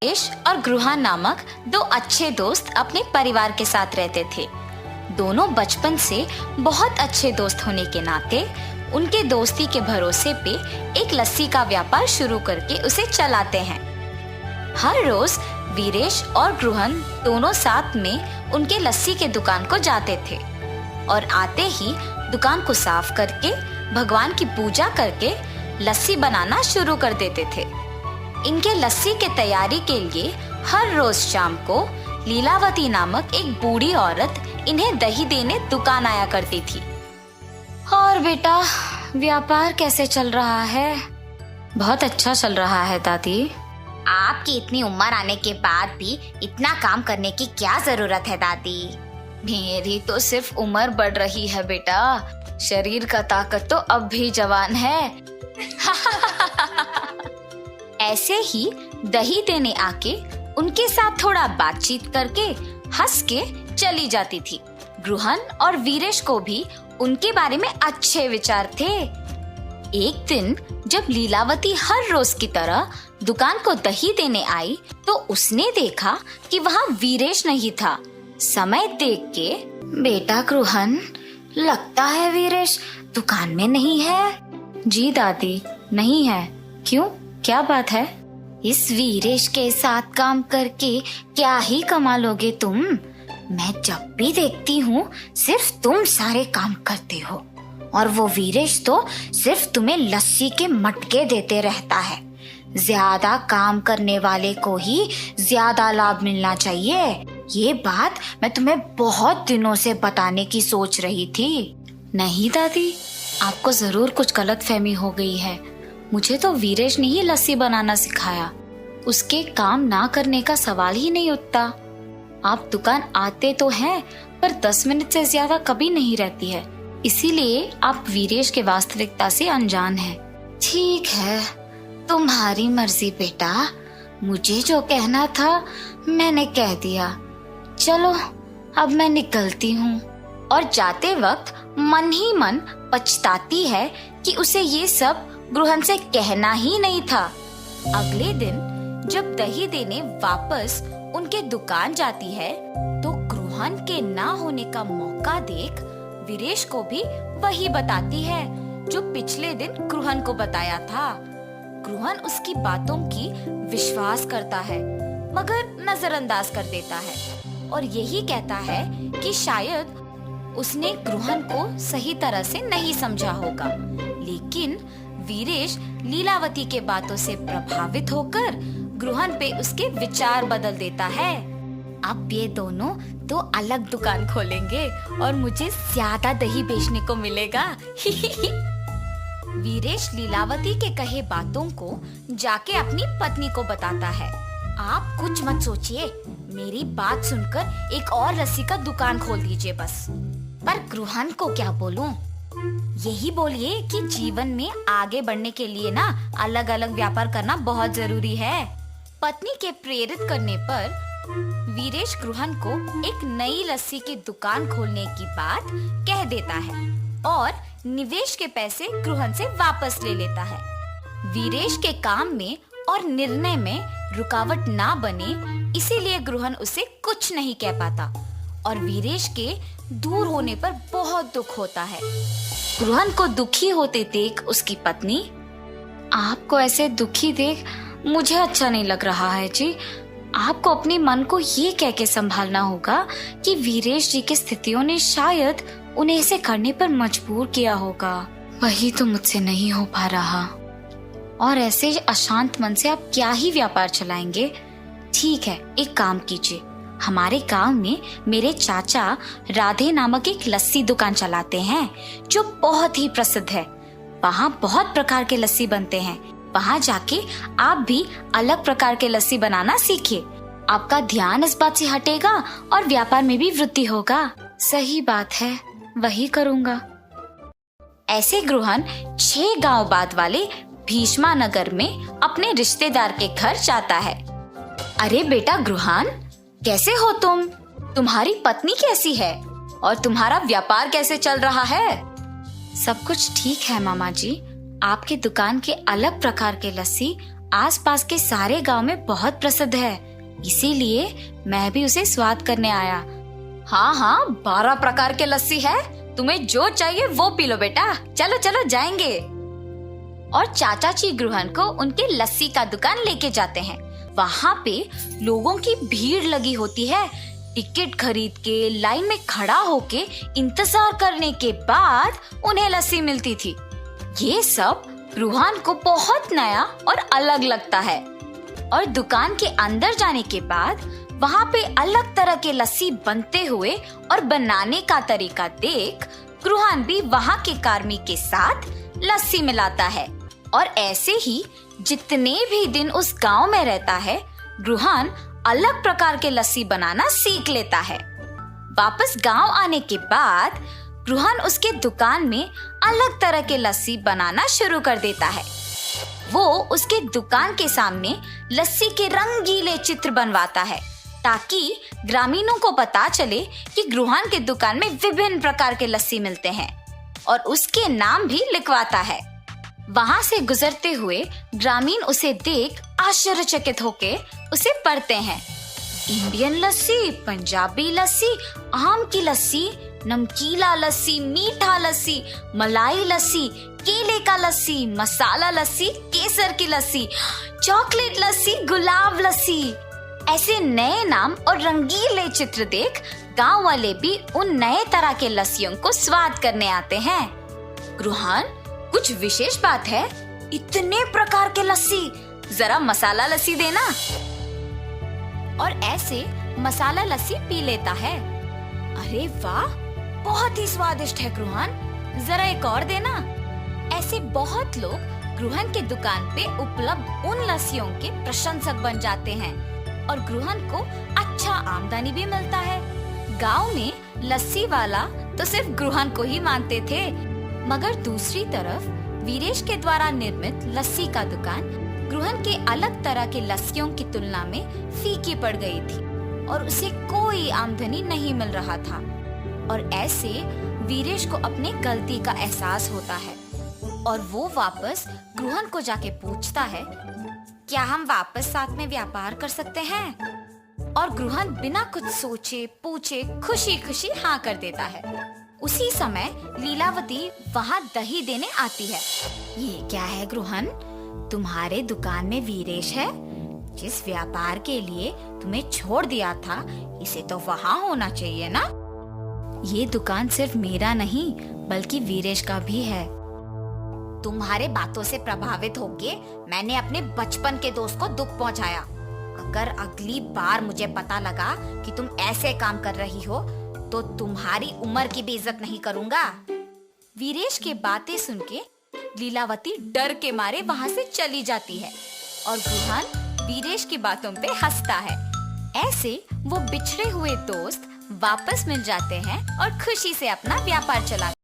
वीरेश और गृहा नामक दो अच्छे दोस्त अपने परिवार के साथ रहते थे। दोनों बचपन से बहुत अच्छे दोस्त होने के नाते उनके दोस्ती के भरोसे पे एक लस्सी का व्यापार शुरू करके उसे चलाते हैं। हर रोज वीरेश और गृहन दोनों साथ में उनके लस्सी के दुकान को जाते थे और आते ही दुकान को साफ करके भगवान की पूजा करके लस्सी बनाना शुरू कर देते थे। इनके लस्सी के तैयारी के लिए हर रोज शाम को लीलावती नामक एक बूढ़ी औरत इन्हें दही देने दुकान आया करती थी। और बेटा, व्यापार कैसे चल रहा है? बहुत अच्छा चल रहा है दादी। आपकी इतनी उम्र आने के बाद भी इतना काम करने की क्या जरूरत है दादी? मेरी तो सिर्फ उम्र बढ़ रही है बेटा, शरीर का ताकत तो अब भी जवान है। ऐसे ही दही देने आके उनके साथ थोड़ा बातचीत करके हंस के चली जाती थी। गृहन और वीरेश को भी उनके बारे में अच्छे विचार थे। एक दिन जब लीलावती हर रोज की तरह दुकान को दही देने आई तो उसने देखा कि वहाँ वीरेश नहीं था। समय देख के, बेटा गृहन, लगता है वीरेश दुकान में नहीं है। जी दादी, नहीं है। क्यों, क्या बात है? इस वीरेश के साथ काम करके क्या ही कमा लोगे तुम? मैं जब भी देखती हूँ सिर्फ तुम सारे काम करते हो और वो वीरेश तो सिर्फ तुम्हें लस्सी के मटके देते रहता है। ज्यादा काम करने वाले को ही ज्यादा लाभ मिलना चाहिए। ये बात मैं तुम्हें बहुत दिनों से बताने की सोच रही थी। नहीं दादी, आपको जरूर कुछ गलतफहमी हो गई है। मुझे तो वीरेश ने ही लस्सी बनाना सिखाया। उसके काम ना करने का सवाल ही नहीं उठता। आप दुकान आते तो हैं, पर 10 मिनट से ज्यादा कभी नहीं रहती है। इसीलिए आप वीरेश के वास्तविकता से अनजान हैं। ठीक है, तुम्हारी मर्जी बेटा। मुझे जो कहना था मैंने कह दिया। चलो अब मैं निकलती हूँ। और जाते वक्त मन ही मन पछताती है कि उसे ये सब गृहन से कहना ही नहीं था। अगले दिन जब दही देने वापस उनके दुकान जाती है तो गृहन के ना होने का मौका देख वीरेश को भी वही बताती है जो पिछले दिन गृहन को बताया था। गृहन उसकी बातों की विश्वास करता है मगर नजरअंदाज कर देता है और यही कहता है कि शायद उसने गृहन को सही तरह से नहीं समझा होगा। लेकिन वीरेश लीलावती के बातों से प्रभावित होकर गृहन पे उसके विचार बदल देता है। अब ये दोनों दो अलग दुकान खोलेंगे और मुझे ज्यादा दही बेचने को मिलेगा। वीरेश लीलावती के कहे बातों को जाके अपनी पत्नी को बताता है। आप कुछ मत सोचिए, मेरी बात सुनकर एक और लस्सी का दुकान खोल दीजिए बस। पर गृहन को क्या बोलूं? यही बोलिए कि जीवन में आगे बढ़ने के लिए ना अलग अलग व्यापार करना बहुत जरूरी है। पत्नी के प्रेरित करने पर वीरेश गृहन को एक नई लस्सी की दुकान खोलने की बात कह देता है और निवेश के पैसे गृहन से वापस ले लेता है। वीरेश के काम में और निर्णय में रुकावट ना बने इसीलिए गृहन उसे कुछ नहीं कह पाता और वीरेश के दूर होने पर बहुत दुख होता है। गृहन को दुखी होते देख उसकी पत्नी, आपको ऐसे दुखी देख मुझे अच्छा नहीं लग रहा है जी। आपको अपने मन को ये कह के संभालना होगा कि वीरेश जी की स्थितियों ने शायद उन्हें ऐसे करने पर मजबूर किया होगा। वही तो मुझसे नहीं हो पा रहा। और ऐसे अशांत मन से आप क्या ही व्यापार चलाएंगे? ठीक है, एक काम कीजिए। हमारे गांव में मेरे चाचा राधे नामक एक लस्सी दुकान चलाते हैं जो बहुत ही प्रसिद्ध है। वहाँ बहुत प्रकार के लस्सी बनते हैं। वहाँ जाके आप भी अलग प्रकार के लस्सी बनाना सीखिए। आपका ध्यान इस बात से हटेगा और व्यापार में भी वृद्धि होगा। सही बात है, वही करूँगा। ऐसे गृहन 6 गांव बाद वाले भीष्मा नगर में अपने रिश्तेदार के घर जाता है। अरे बेटा गृहन, कैसे हो तुम? तुम्हारी पत्नी कैसी है और तुम्हारा व्यापार कैसे चल रहा है? सब कुछ ठीक है मामा जी। आपके दुकान के अलग प्रकार के लस्सी आसपास के सारे गांव में बहुत प्रसिद्ध है, इसीलिए मैं भी उसे स्वाद करने आया। हाँ हाँ, 12 प्रकार के लस्सी है, तुम्हें जो चाहिए वो पी लो बेटा, चलो चलो जाएंगे। और चाचा जी ग्रुहन को उनके लस्सी का दुकान लेके जाते हैं। वहाँ पे लोगों की भीड़ लगी होती है। टिकट खरीद के लाइन में खड़ा होके इंतजार करने के बाद उन्हें लस्सी मिलती थी। ये सब ग्रुहन को बहुत नया और अलग लगता है। और दुकान के अंदर जाने के बाद वहाँ पे अलग तरह के लस्सी बनते हुए और बनाने का तरीका देख ग्रुहन भी वहाँ के कार्मिक के साथ लस्सी मिलाता है। और ऐसे ही जितने भी दिन उस गांव में रहता है, ग्रुहन अलग प्रकार के लस्सी बनाना सीख लेता है। वापस गांव आने के बाद ग्रुहन उसके दुकान में अलग तरह के लस्सी बनाना शुरू कर देता है। वो उसके दुकान के सामने लस्सी के रंगीले चित्र बनवाता है ताकि ग्रामीणों को पता चले कि ग्रुहन के दुकान में विभिन्न प्रकार के लस्सी मिलते हैं, और उसके नाम भी लिखवाता है। वहां से गुजरते हुए ग्रामीण उसे देख आश्चर्यचकित होके उसे पढ़ते हैं। इंडियन लस्सी, पंजाबी लस्सी, आम की लस्सी, नमकीला लस्सी, मीठा लस्सी, मलाई लस्सी, केले का लस्सी, मसाला लस्सी, केसर की लस्सी, चॉकलेट लस्सी, गुलाब लस्सी। ऐसे नए नाम और रंगीले चित्र देख गांव वाले भी उन नए तरह के लस्सियों को स्वाद करने आते हैं। ग्रुहन, कुछ विशेष बात है? इतने प्रकार के लस्सी, जरा मसाला लस्सी देना। और ऐसे मसाला लस्सी पी लेता है। अरे वाह, बहुत ही स्वादिष्ट है ग्रुहन, जरा एक और देना। ऐसे बहुत लोग ग्रुहन के दुकान पे उपलब्ध उन लस्सियों के प्रशंसक बन जाते हैं और ग्रुहन को अच्छा आमदनी भी मिलता है। गांव में लस्सी वाला तो सिर्फ ग्रुहन को ही मानते थे, मगर दूसरी तरफ वीरेश के द्वारा निर्मित लस्सी का दुकान ग्रुहन के अलग तरह के लस्सियों की तुलना में फीकी पड़ गई थी और उसे कोई आमदनी नहीं मिल रहा था। और ऐसे वीरेश को अपने गलती का एहसास होता है और वो वापस ग्रुहन को जाके पूछता है, क्या हम वापस साथ में व्यापार कर सकते हैं? और ग्रुहन बिना कुछ सोचे पूछे खुशी खुशी हाँ कर देता है। उसी समय लीलावती वहाँ दही देने आती है। ये क्या है ग्रुहन, तुम्हारे दुकान में वीरेश है? जिस व्यापार के लिए तुम्हें छोड़ दिया था, इसे तो वहाँ होना चाहिए ना? ये दुकान सिर्फ मेरा नहीं बल्कि वीरेश का भी है। तुम्हारे बातों से प्रभावित होके मैंने अपने बचपन के दोस्त को दुख पहुंचाया। अगर अगली बार मुझे पता लगा कि तुम ऐसे काम कर रही हो तो तुम्हारी उम्र की भी इज्जत नहीं करूंगा। वीरेश के बातें सुन के लीलावती डर के मारे वहां से चली जाती है और ग्रुहन वीरेश की बातों पे हंसता है। ऐसे वो बिछड़े हुए दोस्त वापस मिल जाते हैं और खुशी से अपना व्यापार चलाते हैं।